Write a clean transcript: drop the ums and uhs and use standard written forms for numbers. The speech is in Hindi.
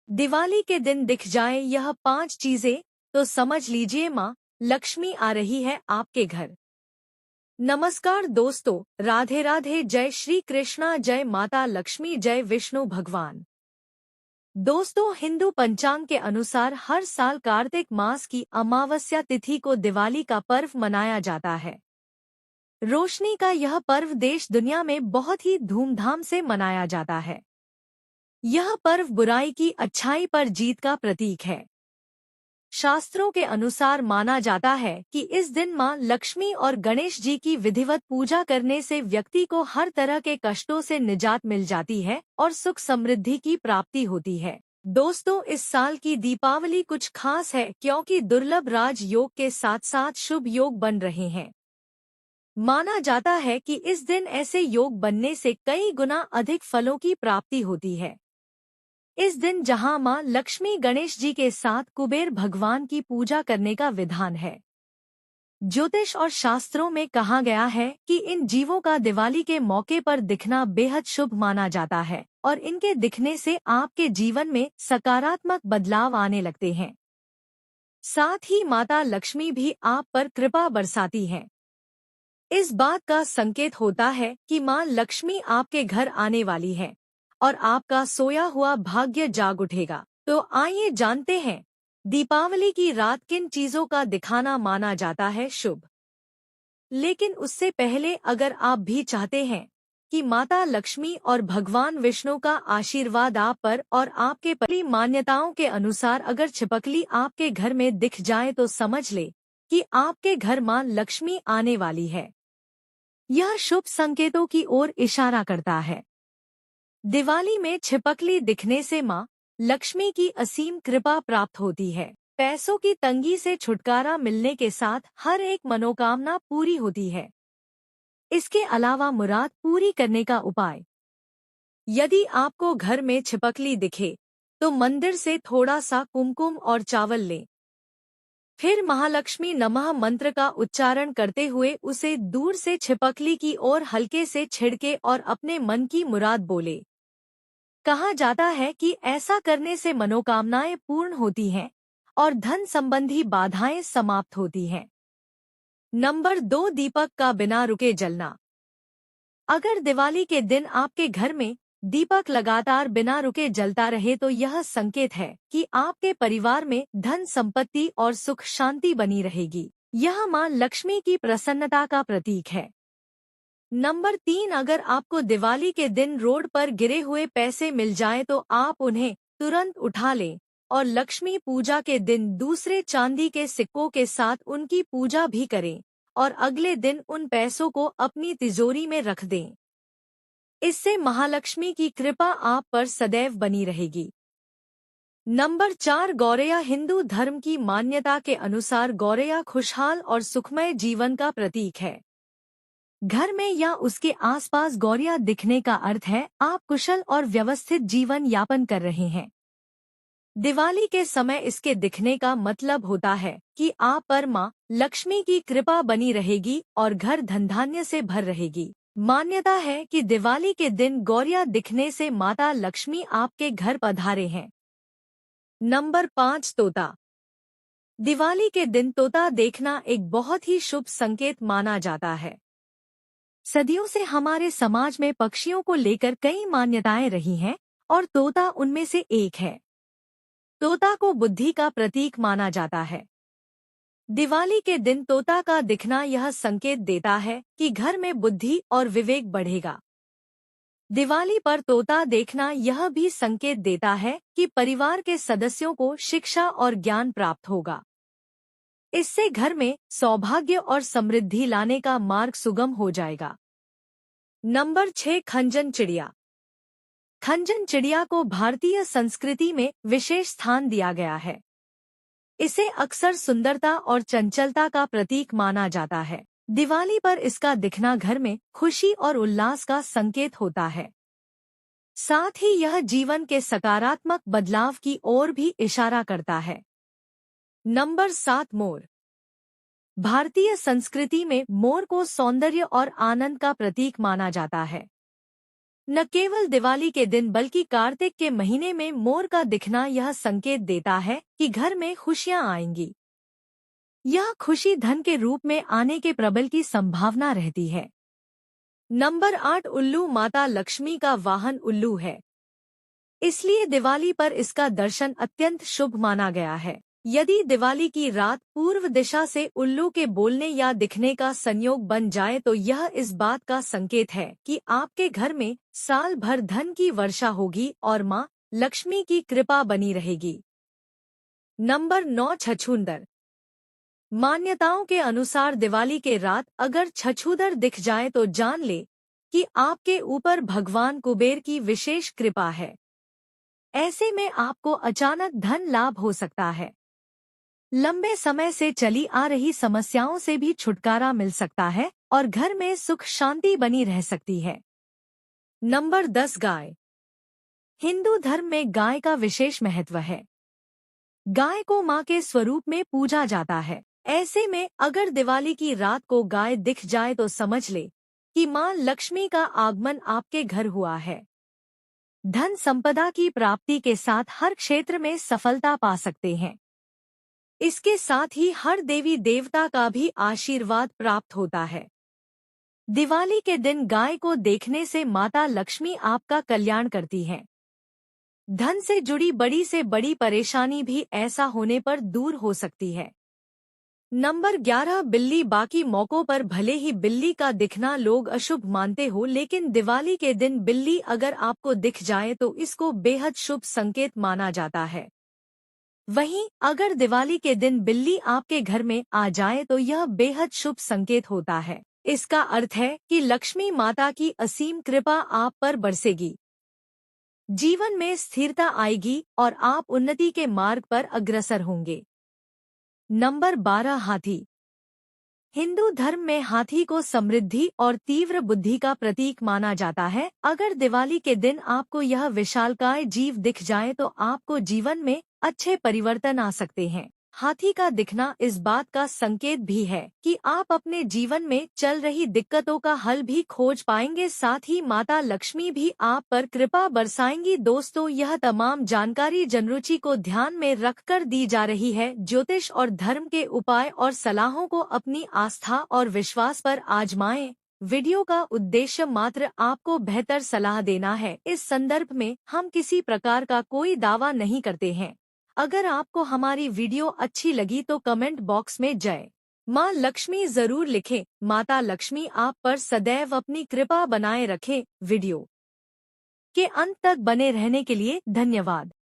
दिवाली के दिन दिख जाए यह 5 चीजें तो समझ लीजिए माँ लक्ष्मी आ रही है आपके घर। नमस्कार दोस्तों, राधे राधे, जय श्री कृष्णा, जय माता लक्ष्मी, जय विष्णु भगवान। दोस्तों, हिंदू पंचांग के अनुसार हर साल कार्तिक मास की अमावस्या तिथि को दिवाली का पर्व मनाया जाता है। रोशनी का यह पर्व देश दुनिया में बहुत ही धूमधाम से मनाया जाता है। यह पर्व बुराई की अच्छाई पर जीत का प्रतीक है। शास्त्रों के अनुसार माना जाता है कि इस दिन मां लक्ष्मी और गणेश जी की विधिवत पूजा करने से व्यक्ति को हर तरह के कष्टों से निजात मिल जाती है और सुख समृद्धि की प्राप्ति होती है। दोस्तों, इस साल की दीपावली कुछ खास है क्योंकि दुर्लभ राज योग के साथ साथ शुभ योग बन रहे हैं। माना जाता है कि इस दिन ऐसे योग बनने से कई गुना अधिक फलों की प्राप्ति होती है। इस दिन जहां मां लक्ष्मी गणेश जी के साथ कुबेर भगवान की पूजा करने का विधान है। ज्योतिष और शास्त्रों में कहा गया है कि इन जीवों का दिवाली के मौके पर दिखना बेहद शुभ माना जाता है और इनके दिखने से आपके जीवन में सकारात्मक बदलाव आने लगते हैं। साथ ही माता लक्ष्मी भी आप पर कृपा बरसाती हैं। इस बात का संकेत होता है कि मां लक्ष्मी आपके घर आने वाली है और आपका सोया हुआ भाग्य जाग उठेगा। तो आइए जानते हैं, दीपावली की रात किन चीजों का दिखाना माना जाता है शुभ। लेकिन उससे पहले अगर आप भी चाहते हैं कि माता लक्ष्मी और भगवान विष्णु का आशीर्वाद आप पर और आपके परी मान्यताओं के अनुसार अगर छिपकली आपके घर में दिख जाए तो समझ ले कि आपके घर मां लक्ष्मी आने वाली है। यह शुभ संकेतों की ओर इशारा करता है। दिवाली में छिपकली दिखने से मां लक्ष्मी की असीम कृपा प्राप्त होती है। पैसों की तंगी से छुटकारा मिलने के साथ हर एक मनोकामना पूरी होती है। इसके अलावा मुराद पूरी करने का उपाय। यदि आपको घर में छिपकली दिखे तो मंदिर से थोड़ा सा कुमकुम और चावल लें। फिर महालक्ष्मी नमः मंत्र का उच्चारण करते हुए उसे दूर से छिपकली की ओर हल्के से छिड़के और अपने मन की मुराद बोले। कहा जाता है कि ऐसा करने से मनोकामनाएं पूर्ण होती हैं और धन संबंधी बाधाएं समाप्त होती हैं। नंबर 2, दीपक का बिना रुके जलना। अगर दिवाली के दिन आपके घर में दीपक लगातार बिना रुके जलता रहे तो यह संकेत है कि आपके परिवार में धन संपत्ति और सुख शांति बनी रहेगी। यह मां लक्ष्मी की प्रसन्नता का प्रतीक है। नंबर 3, अगर आपको दिवाली के दिन रोड पर गिरे हुए पैसे मिल जाएं तो आप उन्हें तुरंत उठा लें और लक्ष्मी पूजा के दिन दूसरे चांदी के सिक्कों के साथ उनकी पूजा भी करें और अगले दिन उन पैसों को अपनी तिजोरी में रख दें। इससे महालक्ष्मी की कृपा आप पर सदैव बनी रहेगी। नंबर 4, गौरैया। हिंदू धर्म की मान्यता के अनुसार गौरैया खुशहाल और सुखमय जीवन का प्रतीक है। घर में या उसके आसपास गौरैया दिखने का अर्थ है आप कुशल और व्यवस्थित जीवन यापन कर रहे हैं। दिवाली के समय इसके दिखने का मतलब होता है कि आप पर मां लक्ष्मी की कृपा बनी रहेगी और घर धनधान्य से भर रहेगी। मान्यता है कि दिवाली के दिन गौरैया दिखने से माता लक्ष्मी आपके घर पधारे हैं। नंबर 5, तोता। दिवाली के दिन तोता देखना एक बहुत ही शुभ संकेत माना जाता है। सदियों से हमारे समाज में पक्षियों को लेकर कई मान्यताएं रही हैं और तोता उनमें से एक है। तोता को बुद्धि का प्रतीक माना जाता है। दिवाली के दिन तोता का दिखना यह संकेत देता है कि घर में बुद्धि और विवेक बढ़ेगा। दिवाली पर तोता देखना यह भी संकेत देता है कि परिवार के सदस्यों को शिक्षा और ज्ञान प्राप्त होगा। इससे घर में सौभाग्य और समृद्धि लाने का मार्ग सुगम हो जाएगा। नंबर 6, खंजन चिड़िया। खंजन चिड़िया को भारतीय संस्कृति में विशेष स्थान दिया गया है। इसे अक्सर सुंदरता और चंचलता का प्रतीक माना जाता है। दिवाली पर इसका दिखना घर में खुशी और उल्लास का संकेत होता है। साथ ही यह जीवन के सकारात्मक बदलाव की ओर भी इशारा करता है। नंबर 7, मोर। भारतीय संस्कृति में मोर को सौंदर्य और आनंद का प्रतीक माना जाता है। न केवल दिवाली के दिन बल्कि कार्तिक के महीने में मोर का दिखना यह संकेत देता है कि घर में खुशियां आएंगी। यह खुशी धन के रूप में आने के प्रबल की संभावना रहती है। नंबर 8 उल्लू माता लक्ष्मी का वाहन उल्लू है, इसलिए दिवाली पर इसका दर्शन अत्यंत शुभ माना गया है। यदि दिवाली की रात पूर्व दिशा से उल्लू के बोलने या दिखने का संयोग बन जाए तो यह इस बात का संकेत है कि आपके घर में साल भर धन की वर्षा होगी और मां लक्ष्मी की कृपा बनी रहेगी। नंबर 9 छछूंदर। मान्यताओं के अनुसार दिवाली के रात अगर छछूंदर दिख जाए तो जान ले कि आपके ऊपर भगवान कुबेर की विशेष कृपा है। ऐसे में आपको अचानक धन लाभ हो सकता है। लंबे समय से चली आ रही समस्याओं से भी छुटकारा मिल सकता है और घर में सुख शांति बनी रह सकती है। नंबर 10 गाय। हिंदू धर्म में गाय का विशेष महत्व है। गाय को मां के स्वरूप में पूजा जाता है। ऐसे में अगर दिवाली की रात को गाय दिख जाए तो समझ ले कि मां लक्ष्मी का आगमन आपके घर हुआ है। धन संपदा की प्राप्ति के साथ हर क्षेत्र में सफलता पा सकते हैं। इसके साथ ही हर देवी देवता का भी आशीर्वाद प्राप्त होता है। दिवाली के दिन गाय को देखने से माता लक्ष्मी आपका कल्याण करती हैं। धन से जुड़ी बड़ी से बड़ी परेशानी भी ऐसा होने पर दूर हो सकती है। नंबर 11 बिल्ली। बाकी मौकों पर भले ही बिल्ली का दिखना लोग अशुभ मानते हो, लेकिन दिवाली के दिन बिल्ली अगर आपको दिख जाए तो इसको बेहद शुभ संकेत माना जाता है। वहीं अगर दिवाली के दिन बिल्ली आपके घर में आ जाए तो यह बेहद शुभ संकेत होता है। इसका अर्थ है कि लक्ष्मी माता की असीम कृपा आप पर बरसेगी। जीवन में स्थिरता आएगी और आप उन्नति के मार्ग पर अग्रसर होंगे। नंबर 12 हाथी। हिंदू धर्म में हाथी को समृद्धि और तीव्र बुद्धि का प्रतीक माना जाता है। अगर दिवाली के दिन आपको यह विशालकाय जीव दिख जाए तो आपको जीवन में अच्छे परिवर्तन आ सकते हैं। हाथी का दिखना इस बात का संकेत भी है कि आप अपने जीवन में चल रही दिक्कतों का हल भी खोज पाएंगे, साथ ही माता लक्ष्मी भी आप पर कृपा बरसाएंगी। दोस्तों, यह तमाम जानकारी जनरुचि को ध्यान में रखकर दी जा रही है। ज्योतिष और धर्म के उपाय और सलाहों को अपनी आस्था और विश्वास पर आजमाएं। वीडियो का उद्देश्य मात्र आपको बेहतर सलाह देना है। इस संदर्भ में हम किसी प्रकार का कोई दावा नहीं करते हैं। अगर आपको हमारी वीडियो अच्छी लगी तो कमेंट बॉक्स में जय मां लक्ष्मी जरूर लिखें। माता लक्ष्मी आप पर सदैव अपनी कृपा बनाए रखें। वीडियो के अंत तक बने रहने के लिए धन्यवाद।